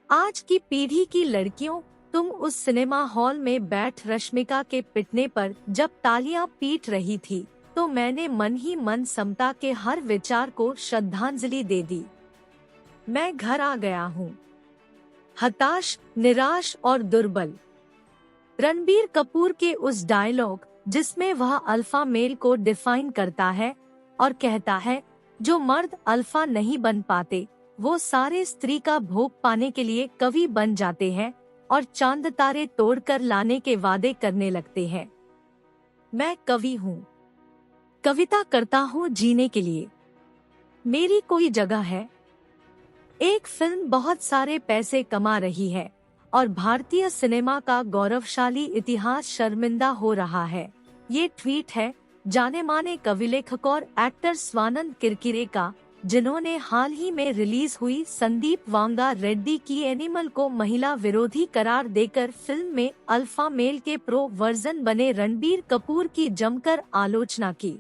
आज की पीढ़ी की लड़कियों, तुम उस सिनेमा हॉल में बैठ रश्मिका के पिटने पर जब तालियां पीट रही थी, तो मैंने मन ही मन समता के हर विचार को श्रद्धांजलि दे दी। मैं घर आ गया हूँ, हताश, निराश और दुर्बल। रणबीर कपूर के उस डायलॉग जिसमें वह अल्फा मेल को डिफाइन करता है और कहता है, जो मर्द अल्फा नहीं बन पाते वो सारे स्त्री का भोग पाने के लिए कवि बन जाते हैं और चांद तारे तोड़कर लाने के वादे करने लगते हैं। मैं कवि हूँ, कविता करता हूँ जीने के लिए। मेरी कोई जगह है। एक फिल्म बहुत सारे पैसे कमा रही है और भारतीय सिनेमा का गौरवशाली इतिहास शर्मिंदा हो रहा है। ये ट्वीट है जाने माने कवि, लेखक और एक्टर स्वानंद किरकिरे का, जिन्होंने हाल ही में रिलीज हुई संदीप वांगा रेड्डी की एनिमल को महिला विरोधी करार देकर फिल्म में अल्फा मेल के प्रो वर्जन बने रणबीर कपूर की जमकर आलोचना की।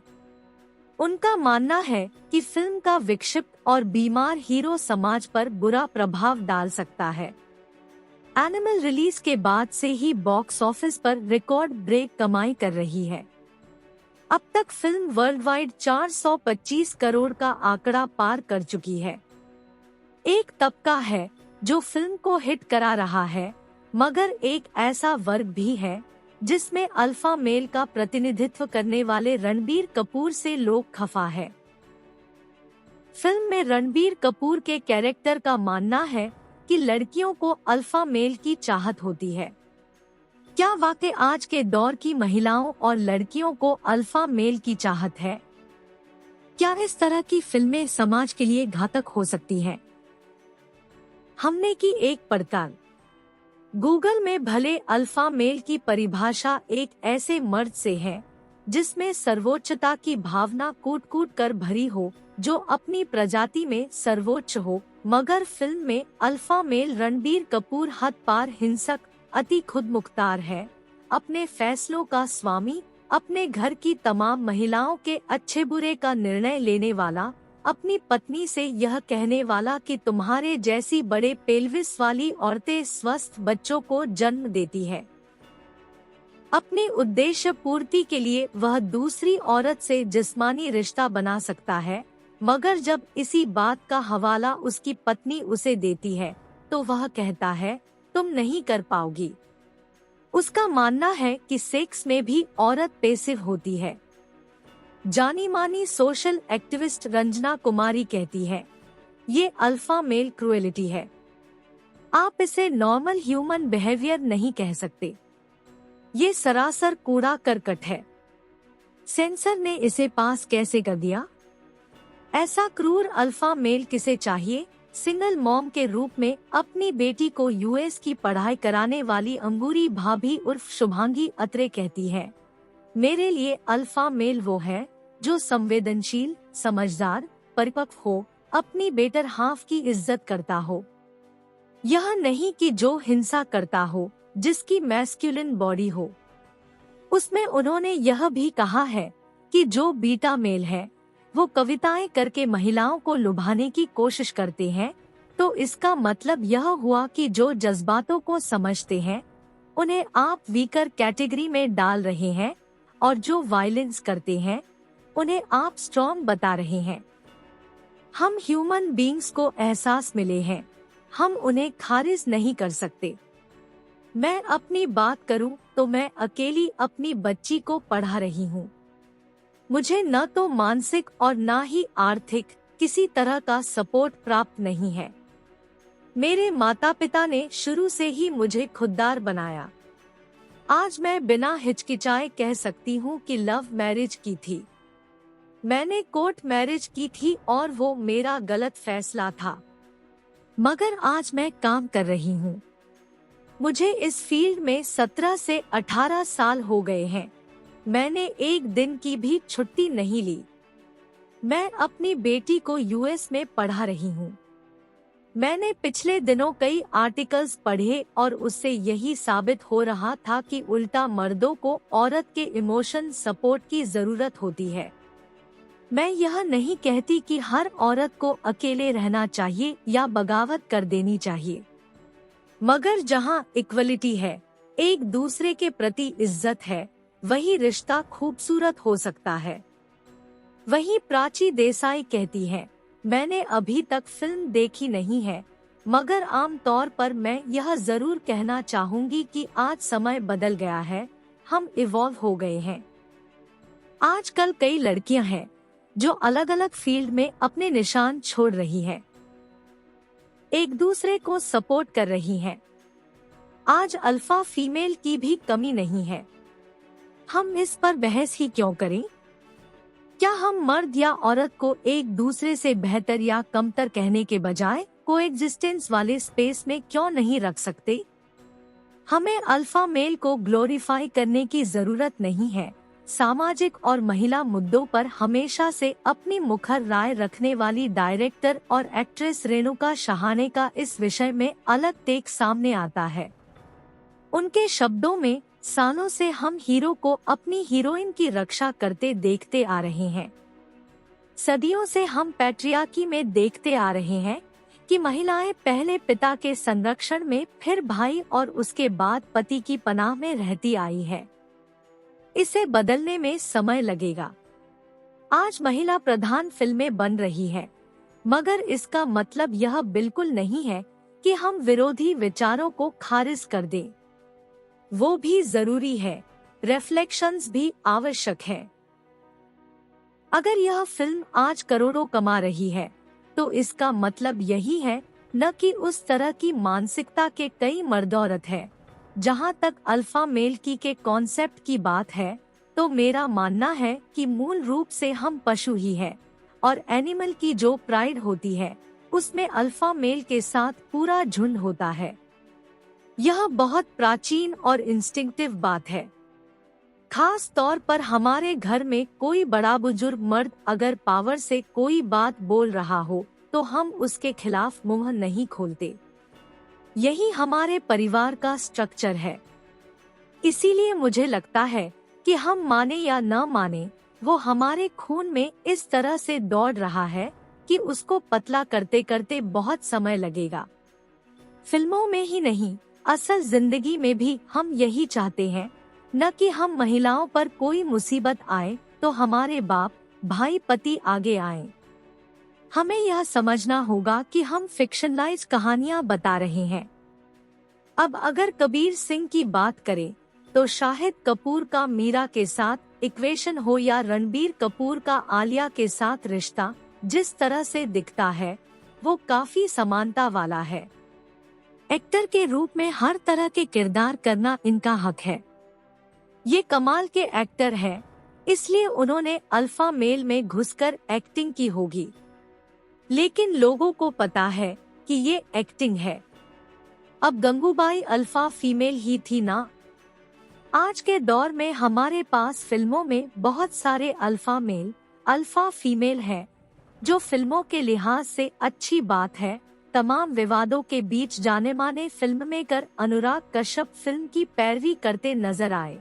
उनका मानना है कि फिल्म का विक्षिप्त और बीमार हीरो समाज पर बुरा प्रभाव डाल सकता है। एनिमल रिलीज के बाद से ही बॉक्स ऑफिस पर रिकॉर्ड ब्रेक कमाई कर रही है। अब तक फिल्म वर्ल्ड वाइड 425 करोड़ का आंकड़ा पार कर चुकी है। एक तबका है जो फिल्म को हिट करा रहा है, मगर एक ऐसा वर्ग भी है जिसमें अल्फा मेल का प्रतिनिधित्व करने वाले रणबीर कपूर से लोग खफा है। फिल्म में रणबीर कपूर के कैरेक्टर का मानना है कि लड़कियों को अल्फा मेल की चाहत होती है। क्या वाकई आज के दौर की महिलाओं और लड़कियों को अल्फा मेल की चाहत है? क्या इस तरह की फिल्में समाज के लिए घातक हो सकती हैं? हमने की एक पड़ताल। गूगल में भले अल्फा मेल की परिभाषा एक ऐसे मर्द से है जिसमें सर्वोच्चता की भावना कूट कूट कर भरी हो, जो अपनी प्रजाति में सर्वोच्च हो, मगर फिल्म में अल्फा मेल रणबीर कपूर हद पार हिंसक, अति खुदमुख्तार है, अपने फैसलों का स्वामी, अपने घर की तमाम महिलाओं के अच्छे बुरे का निर्णय लेने वाला, अपनी पत्नी से यह कहने वाला कि तुम्हारे जैसी बड़े पेल्विस वाली औरतें स्वस्थ बच्चों को जन्म देती है। अपने उद्देश्य पूर्ति के लिए वह दूसरी औरत से जिस्मानी रिश्ता बना सकता है, मगर जब इसी बात का हवाला उसकी पत्नी उसे देती है तो वह कहता है, तुम नहीं कर पाओगी। उसका मानना है कि सेक्स में भी औरत पैसिव होती है। जानी मानी सोशल एक्टिविस्ट रंजना कुमारी कहती है, ये अल्फा मेल क्रूएलिटी है। आप इसे नॉर्मल ह्यूमन बिहेवियर नहीं कह सकते। ये सरासर कूड़ा करकट है। सेंसर ने इसे पास कैसे कर दिया? ऐसा क्रूर अल्फा मेल किसे चाहिए? सिंगल मॉम के रूप में अपनी बेटी को यूएस की पढ़ाई कराने वाली अंगूरी भाभी उर्फ शुभांगी अत्रे कहती है, मेरे लिए अल्फा मेल वो है जो संवेदनशील, समझदार, परिपक्व हो, अपनी बेटर हाफ की इज्जत करता हो। यह नहीं कि जो हिंसा करता हो, जिसकी मैस्कुलिन बॉडी हो। उसमें उन्होंने यह भी कहा है कि जो बीटा मेल है वो कविताएं करके महिलाओं को लुभाने की कोशिश करते हैं, तो इसका मतलब यह हुआ कि जो जज्बातों को समझते हैं उन्हें आप वीकर कैटेगरी में डाल रहे हैं, और जो वायलेंस करते हैं उन्हें आप स्ट्रॉन्ग बता रहे हैं। हम ह्यूमन बीइंग्स को एहसास मिले हैं, हम उन्हें खारिज नहीं कर सकते। मैं अपनी बात करूं तो मैं अकेली अपनी बच्ची को पढ़ा रही हूं। मुझे न तो मानसिक और न ही आर्थिक किसी तरह का सपोर्ट प्राप्त नहीं है। मेरे माता पिता ने शुरू से ही मुझे खुददार बनाया। आज मैं बिना हिचकिचाए कह सकती हूँ कि लव मैरिज की थी। मैंने कोर्ट मैरिज की थी और वो मेरा गलत फैसला था, मगर आज मैं काम कर रही हूँ। मुझे इस फील्ड में 17 से 18 साल हो गए हैं। मैंने एक दिन की भी छुट्टी नहीं ली। मैं अपनी बेटी को यूएस में पढ़ा रही हूँ। मैंने पिछले दिनों कई आर्टिकल्स पढ़े और उससे यही साबित हो रहा था कि उल्टा मर्दों को औरत के इमोशन सपोर्ट की जरूरत होती है। मैं यह नहीं कहती कि हर औरत को अकेले रहना चाहिए या बगावत कर देनी चाहिए। मगर जहाँ इक्वलिटी है, एक दूसरे के प्रति इज्जत है, वही रिश्ता खूबसूरत हो सकता है। वही प्राची देसाई कहती है, मैंने अभी तक फिल्म देखी नहीं है, मगर आम तौर पर मैं यह जरूर कहना चाहूंगी कि आज समय बदल गया है, हम इवॉल्व हो गए हैं। आजकल कई लड़कियां हैं जो अलग अलग फील्ड में अपने निशान छोड़ रही हैं, एक दूसरे को सपोर्ट कर रही हैं। आज अल्फा फीमेल की भी कमी नहीं है। हम इस पर बहस ही क्यों करें? क्या हम मर्द या औरत को एक दूसरे से बेहतर या कमतर कहने के बजाय कोएग्जिस्टेंस वाले स्पेस में क्यों नहीं रख सकते? हमें अल्फा मेल को ग्लोरीफाई करने की जरूरत नहीं है। सामाजिक और महिला मुद्दों पर हमेशा से अपनी मुखर राय रखने वाली डायरेक्टर और एक्ट्रेस रेणुका शहाणे का इस विषय में अलग टेक सामने आता है। उनके शब्दों में, सालों से हम हीरो को अपनी हीरोइन की रक्षा करते देखते आ रहे हैं। सदियों से हम पैट्रियार्की में देखते आ रहे हैं कि महिलाएं पहले पिता के संरक्षण में, फिर भाई और उसके बाद पति की पनाह में रहती आई है। इसे बदलने में समय लगेगा। आज महिला प्रधान फिल्में बन रही है, मगर इसका मतलब यह बिल्कुल नहीं है कि हम विरोधी विचारों को खारिज कर दें। वो भी जरूरी है, रिफ्लेक्शंस भी आवश्यक है। अगर यह फिल्म आज करोड़ों कमा रही है, तो इसका मतलब यही है न कि उस तरह की मानसिकता के कई मर्द औरत है। जहाँ तक अल्फा मेल के कॉन्सेप्ट की बात है, तो मेरा मानना है कि मूल रूप से हम पशु ही है, और एनिमल की जो प्राइड होती है, उसमें अल्फा मेल के साथ पूरा झुंड होता है। यह बहुत प्राचीन और इंस्टिंक्टिव बात है। खास तौर पर हमारे घर में कोई बड़ा बुजुर्ग मर्द अगर पावर से कोई बात बोल रहा हो, तो हम उसके खिलाफ मुंह नहीं खोलते। यही हमारे परिवार का स्ट्रक्चर है। इसीलिए मुझे लगता है कि हम माने या न माने, वो हमारे खून में इस तरह से दौड़ रहा है कि उसको पतला करते करते बहुत समय लगेगा। फिल्मों में ही नहीं, असल जिंदगी में भी हम यही चाहते हैं, न कि हम महिलाओं पर कोई मुसीबत आए तो हमारे बाप, भाई, पति आगे आए। हमें यह समझना होगा कि हम फिक्शनलाइज कहानियां बता रहे हैं। अब अगर कबीर सिंह की बात करें, तो शाहिद कपूर का मीरा के साथ इक्वेशन हो या रणबीर कपूर का आलिया के साथ रिश्ता, जिस तरह से दिखता है वो काफी समानता वाला है। एक्टर के रूप में हर तरह के किरदार करना इनका हक है। ये कमाल के एक्टर हैं, इसलिए उन्होंने अल्फा मेल में घुसकर एक्टिंग की होगी। लेकिन लोगों को पता है कि ये एक्टिंग है। अब गंगूबाई अल्फा फीमेल ही थी ना? आज के दौर में हमारे पास फिल्मों में बहुत सारे अल्फा मेल, अल्फा फीमेल हैं, जो फिल्मों के लिहाज से अच्छी बात है। तमाम विवादों के बीच जाने माने film maker Anurag Kashyap film की पैरवी करते नजर आए।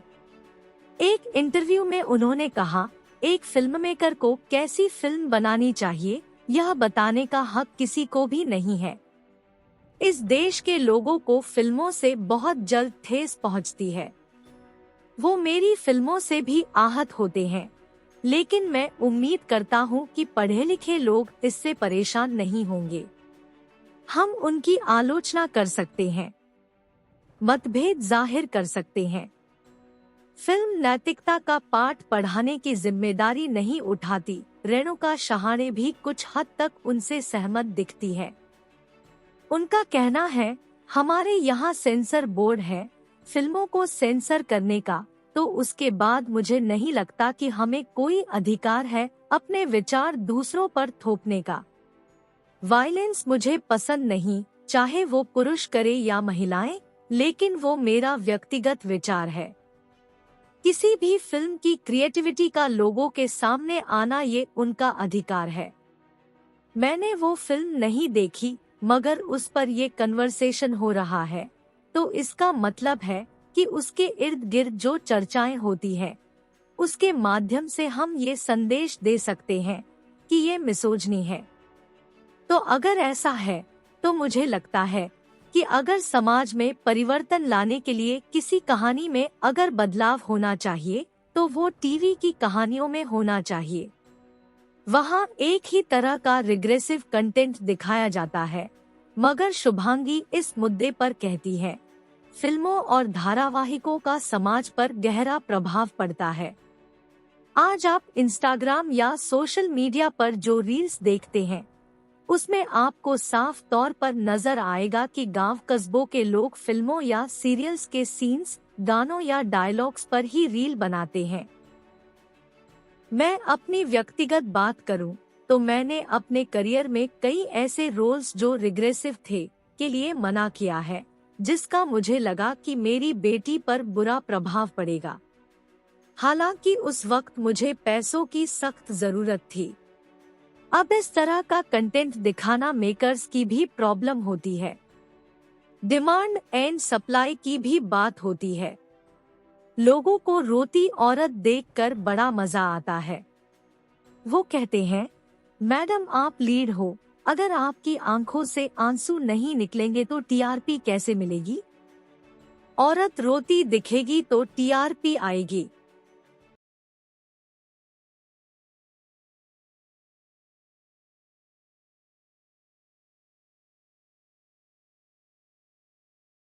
एक इंटरव्यू में उन्होंने कहा, एक फिल्म मेकर को कैसी फिल्म बनानी चाहिए, यह बताने का हक किसी को भी नहीं है। इस देश के लोगों को फिल्मों से बहुत जल्द ठेस पहुंचती है। वो मेरी फिल्मों से भी आहत होते हैं, लेकिन मैं उम्मीद करता हूं कि पढ़े लिखे लोग इससे परेशान नहीं होंगे। हम उनकी आलोचना कर सकते हैं, मतभेद जाहिर कर सकते हैं। फिल्म नैतिकता का पाठ पढ़ाने की जिम्मेदारी नहीं उठाती। रेणुका शहाणे भी कुछ हद तक उनसे सहमत दिखती है। उनका कहना है, हमारे यहाँ सेंसर बोर्ड है फिल्मों को सेंसर करने का, तो उसके बाद मुझे नहीं लगता कि हमें कोई अधिकार है अपने विचार दूसरों पर थोपने का। वायलेंस मुझे पसंद नहीं, चाहे वो पुरुष करे या महिलाएं, लेकिन वो मेरा व्यक्तिगत विचार है। किसी भी फिल्म की क्रिएटिविटी का लोगों के सामने आना ये उनका अधिकार है। मैंने वो फिल्म नहीं देखी, मगर उस पर ये कन्वर्सेशन हो रहा है, तो इसका मतलब है कि उसके इर्द गिर्द जो चर्चाएं होती हैं, उसके माध्यम से हम ये संदेश दे सकते हैं कि ये मिसोजनी है। तो अगर ऐसा है, तो मुझे लगता है कि अगर समाज में परिवर्तन लाने के लिए किसी कहानी में अगर बदलाव होना चाहिए तो वो टीवी की कहानियों में होना चाहिए। वहाँ एक ही तरह का रिग्रेसिव कंटेंट दिखाया जाता है, मगर शुभांगी इस मुद्दे पर कहती है, फिल्मों और धारावाहिकों का समाज पर गहरा प्रभाव पड़ता है। आज आप इंस्टाग्राम या सोशल मीडिया पर जो रील्स देखते हैं, उसमें आपको साफ तौर पर नजर आएगा कि गांव कस्बों के लोग फिल्मों या सीरियल्स के सीन्स, गानों या डायलॉग्स पर ही रील बनाते हैं। मैं अपनी व्यक्तिगत बात करूं, तो मैंने अपने करियर में कई ऐसे रोल्स जो रिग्रेसिव थे के लिए मना किया है, जिसका मुझे लगा कि मेरी बेटी पर बुरा प्रभाव पड़ेगा। हालांकि उस वक्त मुझे पैसों की सख्त जरूरत थी। अब इस तरह का कंटेंट दिखाना मेकर्स की भी प्रॉब्लम होती है। डिमांड एंड सप्लाई की भी बात होती है। लोगों को रोती औरत देखकर बड़ा मजा आता है। वो कहते हैं, मैडम आप लीड हो, अगर आपकी आंखों से आंसू नहीं निकलेंगे तो टीआरपी कैसे मिलेगी? औरत रोती दिखेगी तो टीआरपी आएगी।